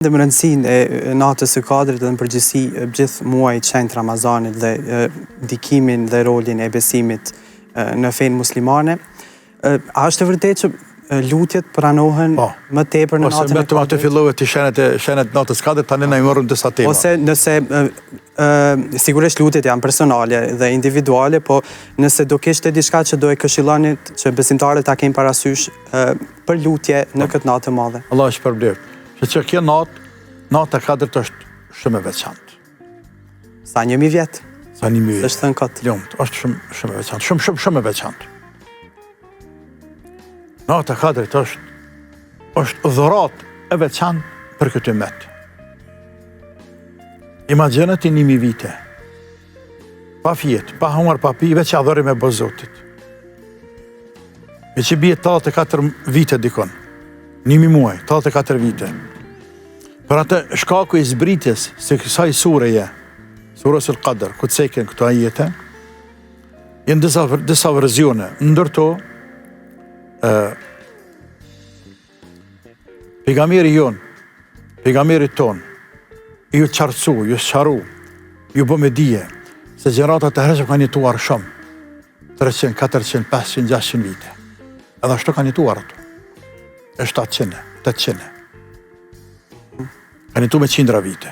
Dhe më rëndësinë e natës së Kadrit dhe në përgjithësi gjithë muaj qenjtë Ramazanit dhe ndikimin dhe rolin e besimit në fenë muslimane. A është e vërtetë që lutjet pranohen më tepër në natën e Kadrit? Ose të fillove të shenet natës Kadrit, tani na i morën disa tema. Ose nëse sigurisht lutjet janë personale dhe individuale, po nëse do kishte diçka që do e këshillonit që besimtarët ta kenë parasysh për lutje në këtë natë të madhe. Allah është përbleft. Që kjo natë e Kadrit është shumë e veçantë. Sa 1000 vjetë? Sa 1000 vjetë. Është thënë këtë. Lumt, është shumë e veçantë, shumë e veçantë. Natë e Kadrit është dhurat e veçantë për këtë umet. Imagjinat i 1000 vite, pa fjetë, pa humar, pa pi, veç adhurim e Zotit. Me që bje 84 vite dikon, 1000 muaj, 84 vite. Për atë shkaku i zbritjes se kësaj sureje, surës al-Qadr, ku të seken këto ajete, jenë disa verzione. Ndërto, pejgamberi jonë, pejgamberi tonë, ju qartësu, ju sharu, ju bë me dije, se gjeneratat e hershëm kanë jetuar shumë, 300, 400, 500, 600 vite. Edhe ashtu kanë jetuar ato. E 700, 800. Kanë jetu me 100 vite.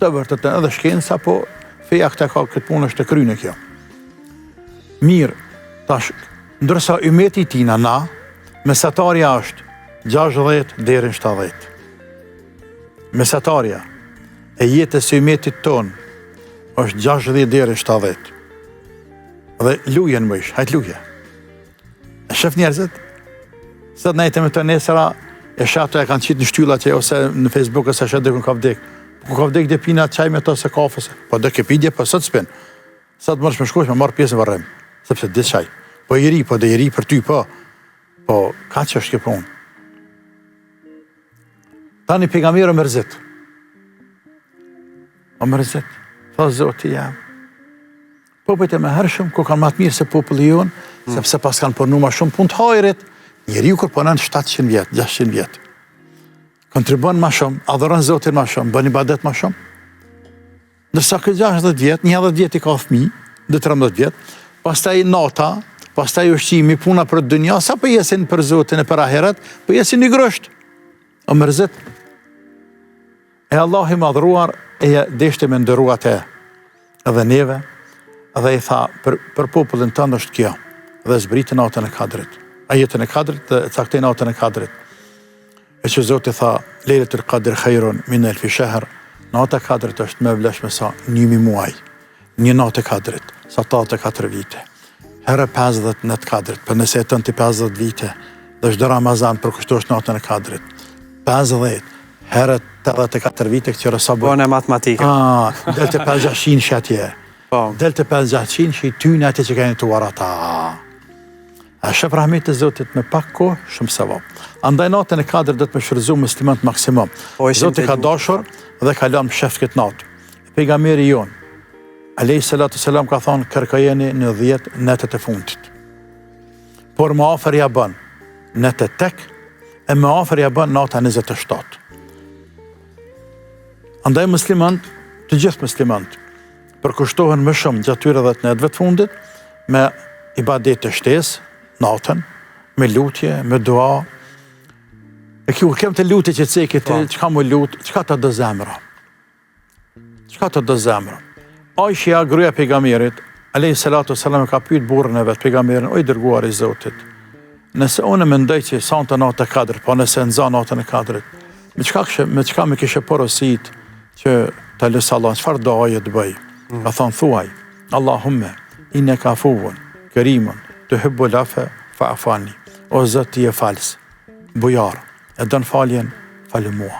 Të vërtet edhe shkenca, po feja këta ka këtë punë është të kryne kjo. Mirë, tash, ndërsa umeti tina na, mesatarja është 60 deri në 70. Mesatarja e jetës e umetit tonë është 60 deri në 70. Dhe lujen më ish, hajtë luje. E shëf njerëzit? Sëtë nejte me të nesëra, e shato e kanë qitë në shtyllat ose në Facebook ose shetë dhe kënë ka vdek. Ku ka vdek dhe pina qaj me to se kafës. Po dhe ke pidje, po sot s'pen. Sot mërsh me shkosh me marrë pjesë në varrem. Sepse dhe qaj. Po i ri, po dhe i ri për ty, po. Po, ka që është këpunë. Tani pejgamberi mërzit. O mërzit. Tha Zoti jam. Popujt e me hershëm, ku kanë matë mirë se populli jonë, sepse pas kanë përnu ma shumë punë të hajrit, njeri ju kur përnën 700 vjetë, 600 vjetë. Kontribon ma shumë, adhuron Zotin ma shumë, bën ibadet ma shumë. Ndërsa këtë 60 vjetë, 10 vjetë i ka fëmi, 13 vjetë, pastaj nata, pastaj ushqimi, puna për dënja, sa për jesin për Zotin e për ahiret, për jesin një grësht. O mërzit. E Allah i madhruar, e deshte me ndërrua te, edhe neve, edhe i tha, për popullin tënë është kjo, dhe zbritë natën e Kadrit. Ajetën e Kadrit dhe caktej natën e Kadrit. E që Zoti tha, lejletul Qadr khairun min alfi shahr, nata e Kadrit është me vleshme sa 1000 muaj. Një natë e Kadrit, sa 84 vite. Herë 50 në të Kadrit, për nëse e tënë të 50 vite, dhe është Ramazan për kështu është natën e Kadrit. 50, herë 84 vite, këtjore sa bërë. Bone matematike. Del të 500 që atje. Del të 500 që i tynë ati që ka jetuar ata. A shëp rahmet e Zotit me pak kohë, shumë sevap. Andaj natën e Kadrit dhe të me shërëzu muslimant maksimum. Zotit ka dashur dhe ka lënë shëf këtë natë. Pejgamberi jonë, alayhi salatu selam, ka thonë, kërkojeni në 10 netët e fundit. Por më afer ja bën netët tek, e më afer ja bën nata 27. Andaj muslimant, të gjithë muslimant, përkushtohen më shumë gjatë tyre 10 netëve të fundit, me ibadet të shtesë, natën, me lutje, me dua. E kjo, kem të lutje që të cekit, qka më lutë, qka të dë zemra? Qka të dë zemra? Aishja, gruaja pejgamberit, alayhi salatu selam, ka pyet burrin e vet, pejgamberin, o i dërguar i Zotit, nëse unë mendoj që sonte natë e Kadrit, po nëse nza natën e Kadrit, me çka më kishe porosit që ta lësë Allah, çfarë doje të bëj? Ka thonë, thuaj, Allahumme, inneka afuwun, kerimun, të hëbbu lafe, fa afani. O Zot, ti e falës, bujar, e dënë faljen, falë mua.